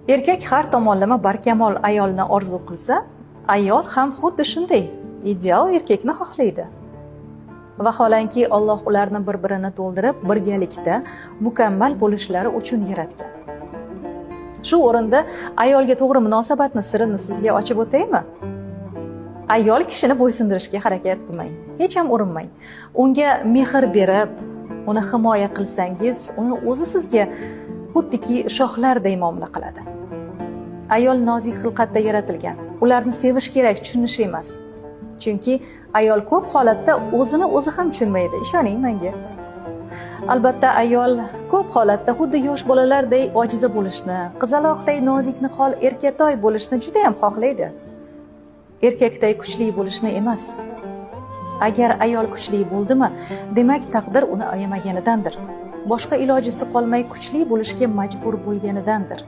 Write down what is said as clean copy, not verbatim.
Erkak har tomonlama barkamol ayolni orzu qilsa, ayol ham xuddi shunday ideal erkakni xohlaydi. Vaholanki Alloh ularni bir-birini to'ldirib, birgalikda mukammal bo'lishlari uchun yaratgan. Shu o'rinda ayolga to'g'ri munosabatni sirini sizga ochib o'taymi? Ayol kishini bo'ysundirishga harakat qilmang, hech ham urinmang. Unga mehr berib, uni himoya qilsangiz, uni o'zi sizga xuddiki shohlarday muomala qiladi. Ayol nozik xilqatda yaratilgan. Ularni sevish kerak, tushunish emas. Chunki ayol ko'p holatda o'zini o'zi ham tushunmaydi, ishoning menga. Albatta ayol ko'p holatda xuddi yosh bolalarday ojiza bo'lishni, qizaloqday nozik niqol erkatoy bo'lishni juda ham xohlaydi. Erkakday kuchli bo'lishni emas. Agar ayol kuchli bo'ldimi, demak taqdir uni ayamaganidandir. Boshqa ilojisi qolmay kuchli bo'lishga majbur bo'lganidandir.